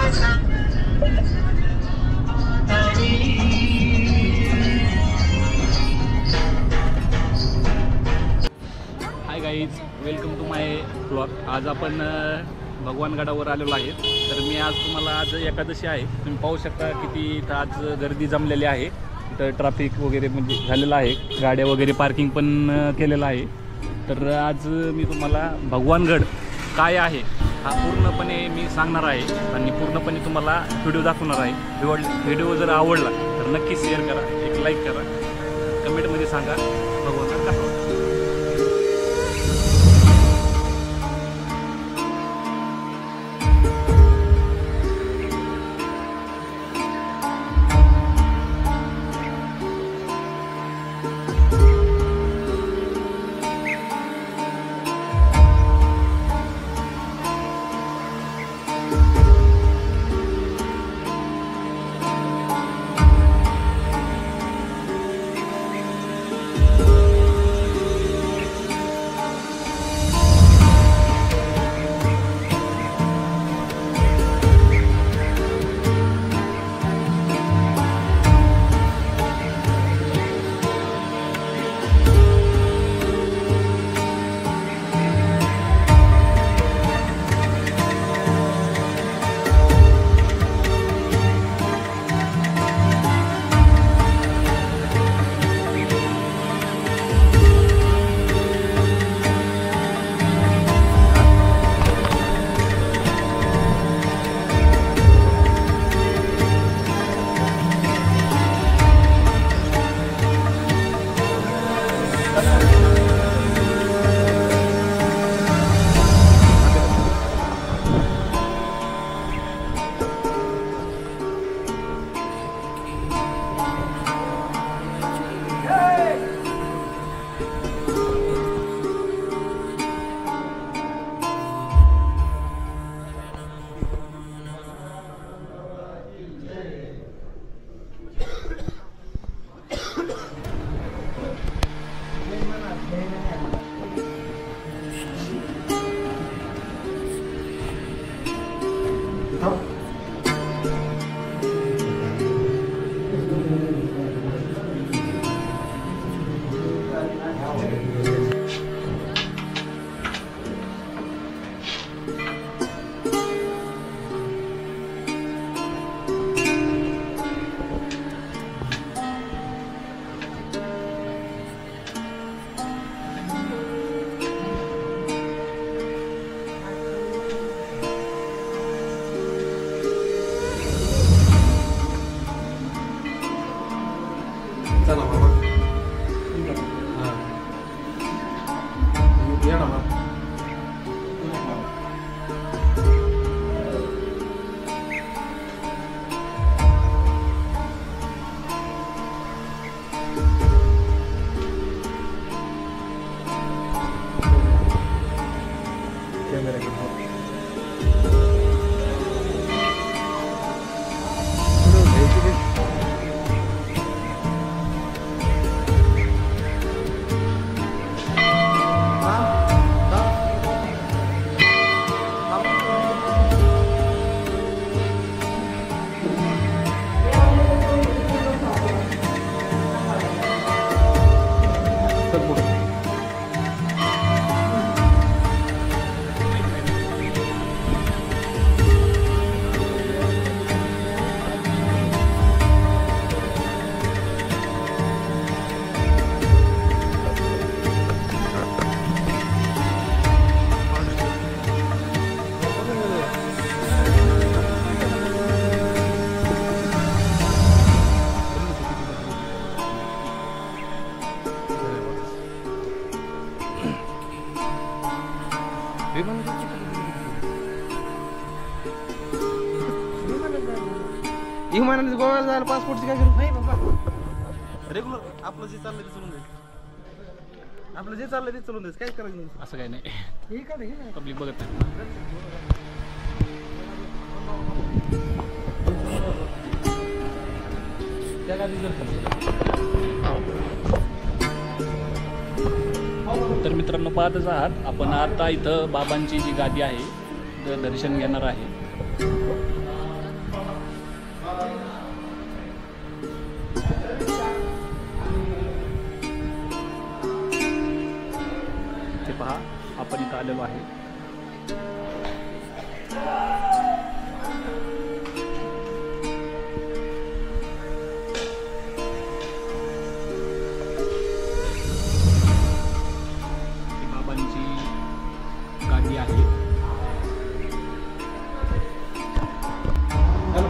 High guys, welcome to my blog. आज आपण भगवानगडावर आलेलो आहे. तर मी आज तुम्हाला आज एकादशी आहे, तुम्ही पाहू शकता किती इथं आज गर्दी जमलेली आहे. इथं ट्रॅफिक वगैरे म्हणजे झालेलं आहे, गाड्या वगैरे पार्किंग पण केलेलं आहे. तर आज मी तुम्हाला भगवानगड काय आहे हा पूर्णपणे मी सांगणार आहे आणि पूर्णपणे तुम्हाला व्हिडिओ दाखवणार आहे. व्हिडिओ जर आवडला तर नक्की शेअर करा, एक लाईक करा, कमेंटमध्ये सांगा भगवानगड कसा वाटतं. चला बाबा या ना बाबा. विमानाने गोव्याला जायला पासपोर्टची काय गरज नाही बाबा. रेग्युलर आपलं जे चाललंय ते चलून जाईल. आपलं जे चाललंय ते चलून जाईल, काहीच करायचं नाही. असं काही नाही, हे का नाही पब्लिक बघत नाही. त्या गाडी तर मित्रांनो पाहतच आहात आपण आता इथं बाबांची जी गादी आहे तर दर्शन घेणार आहे. आपण इथं आलेलो आहे. ही बाबांची गादी आहे. तर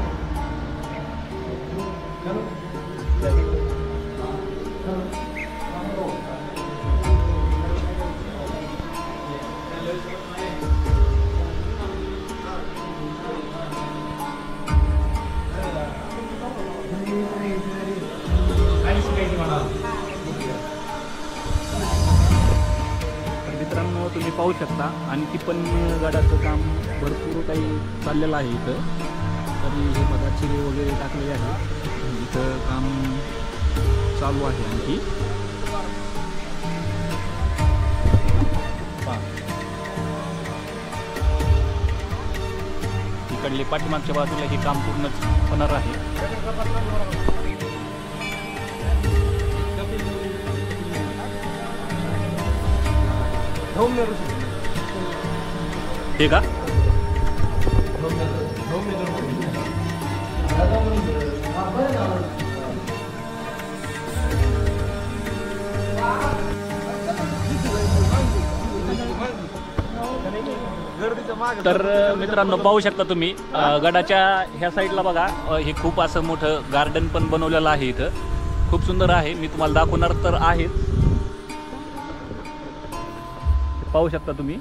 मित्रांनो तुम्ही पाहू शकता आणखी पण गडाचं काम भरपूर काही चाललेलं आहे इथं. तरी हे बघा चिरे वगैरे टाकलेले आहे. इथं काम चालू आहे आणखी. इकडले पाठीमागच्या बाजूला हे काम पूर्ण होणार आहे. हे का तर मित्रांनो पाहू शकता तुम्ही गडाच्या ह्या साईडला बघा हे खूप असं मोठं गार्डन पण बनवलेलं आहे. इथं खूप सुंदर आहे. मी तुम्हाला दाखवणार तर आहेच. पाहू शकता तुम्ही.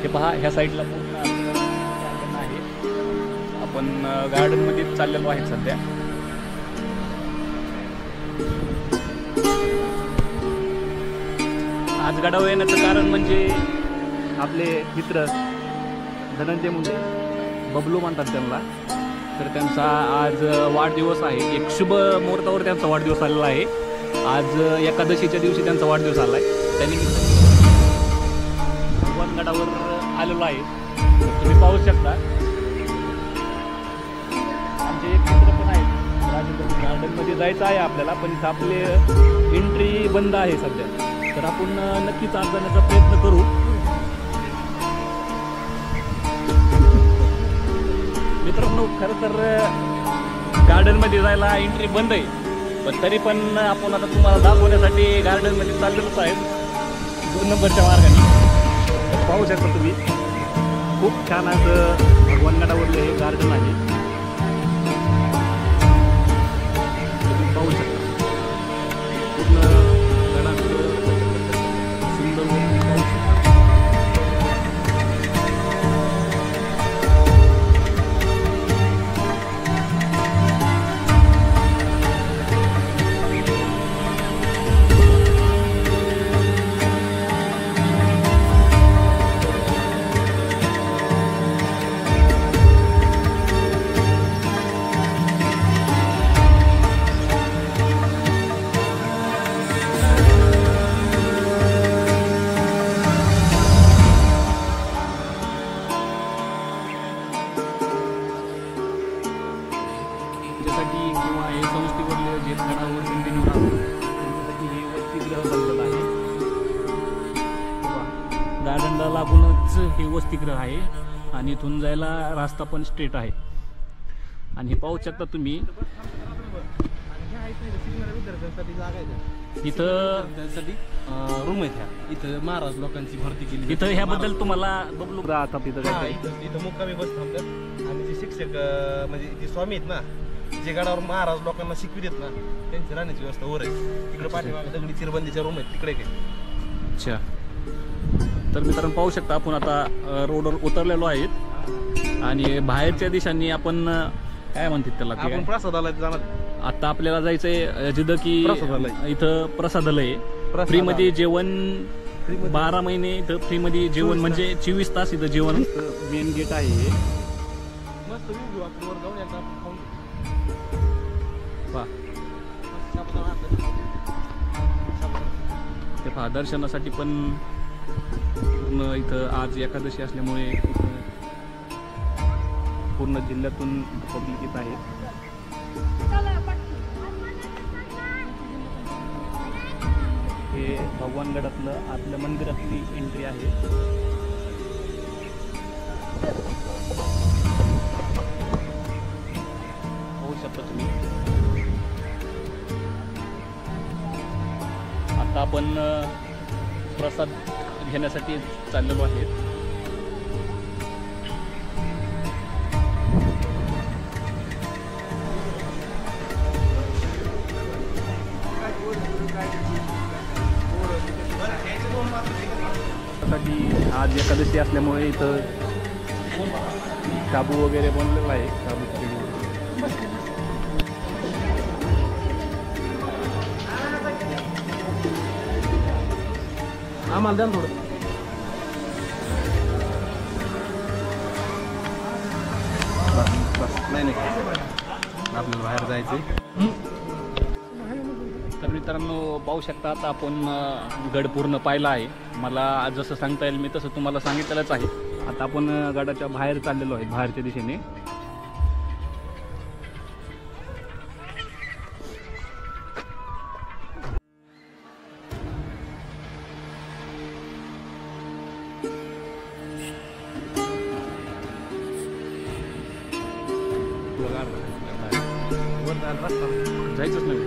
हे पहा ह्या साईडला पूर्ण गार्डन आहे. आपण गार्डन मध्ये चाललेलो आहे सध्या. आज गडावर येण्याचं कारण म्हणजे आपले मित्र धनंजय मुंडे बबलू म्हणतात त्यांना. तर त्यांचा आज वाढदिवस आहे. एक शुभ मुहूर्तावर त्यांचा वाढदिवस आलेला आहे. आज एकादशीच्या दिवशी त्यांचा वाढदिवस आला आहे. त्यानिमित्त भगवान गडावर आलेलो आहे. तुम्ही पाहू शकता आमचे एक मित्र पण आहेत. राजगड गार्डनमध्ये जायचं आहे आपल्याला पण इथं आपले एंट्री बंद आहे सध्या. तर आपण नक्कीच आज जाण्याचा प्रयत्न करू. मित्रांनो खरं तर गार्डनमध्ये जायला एंट्री बंद आहे. पण तरी पण आपण आता तुम्हाला दाखवण्यासाठी गार्डनमध्ये चाललेलोच आहे 2 नंबरच्या मार्गाने. पाहू शकता तुम्ही खूप छान असं भगवान गडावरलं हे गार्डन आहे. तुम्ही पाहू शकता पूर्ण गडाचं सुंदर पाहू शकता. किंवा हे संस्थेवरले जे गडावर कंटिन्यू राहतात त्यांच्यासाठी हे वसतिगृह बनलेलं आहे. गार्डनला लागूनच हे वसतिगृह आहे आणि इथून जायला रस्ता पण स्ट्रेट आहे. आणि हे पाहू शकता तुम्ही इथं रूम आहेत. इथं महाराज लोकांची भरती केली. इथं ह्याबद्दल तुम्हाला बबलू राहतात इथं काय इथं मुक्कामी बस थांबतात. आणि जे शिक्षक म्हणजे जे स्वामी आहेत ना जे गडावर महाराज लोकांना शिकवित ना त्यांची राहण्याची व्यवस्था वर आहे. तिकडे पाठीमागे दगडी चिरबंदीच्या रूम आहेत तिकडे काही. अच्छा. तर मित्रांनो पाहू शकता आपण आता रोडवर उतरलेलो आहेत आणि बाहेरच्या दिशांनी आपण काय म्हणतात त्याला आपण प्रसादालयात जाणार. आता आपल्याला जायचंय जिथं की प्रसादालय. इथं प्रसादालय फ्री मध्ये जेवण 12 महिने इथं फ्री मध्ये जेवण म्हणजे 24 तास इथं जेवण. मेन गेट आहे मस्त व्ह्यू घेऊ आपण वर जाऊन एकदा आपण खाऊन पहा. ते पहा दर्शनासाठी पण पूर्ण इथं आज एकादशी असल्यामुळे इथं पूर्ण जिल्ह्यातून पब्लिक येत आहे. हे भगवानगडातलं आतल्या मंदिरातली एंट्री आहे. होऊ शकता तुम्ही. आता आपण प्रसाद घेण्यासाठी चाललेलो आहे. साठी आज एकादशी असल्यामुळे इथं शाबू वगैरे बनलेला आहे. शाबू खिचडी. आम्हाला द्या ना थोडं. नाही आपल्याला बाहेर जायचं. तर मित्रांनो पाहू शकता आता आपण गड पूर्ण पाहिला आहे. मला जसं सांगता येईल मी तसं तुम्हाला सांगितलेलंच आहे. आता आपण गडाच्या बाहेर चाललेलो आहे, बाहेरच्या दिशेने. जायचंच नाही.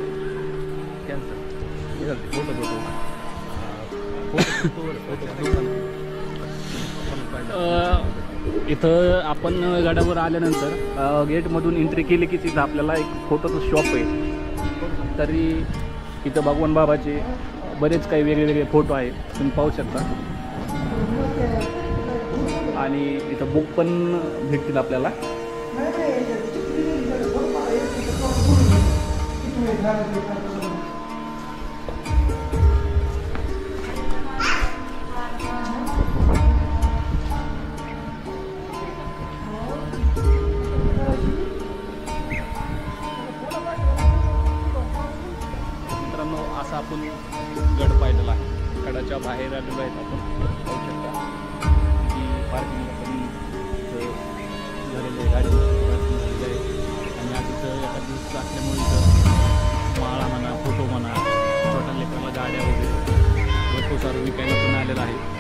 कॅन्सल. इथं आपण गडावर आल्यानंतर गेटमधून एंट्री केली की तिथं आपल्याला एक फोटोचं शॉप आहे. तरी इथं भगवान बाबाचे बरेच काही वेगळे वेगळे फोटो आहेत, तुम्ही पाहू शकता. आणि इथं बुक पण भेटतील आपल्याला. मित्रांनो असा आपण गड पाहिलेला आहे. गडाच्या बाहेर आलेलो आहेत आपण, पाहू शकता की पार्किंग पण झालेलं आहे, गाडी पार्किंग झालेली आहे. आणि आज इथं एका दिवस असल्यामुळे इथं माळा म्हणा, फोटो म्हणा, छोट्या लेकराला गाड्या वगैरे भरपूर सारं विकायला पण आलेलं आहे.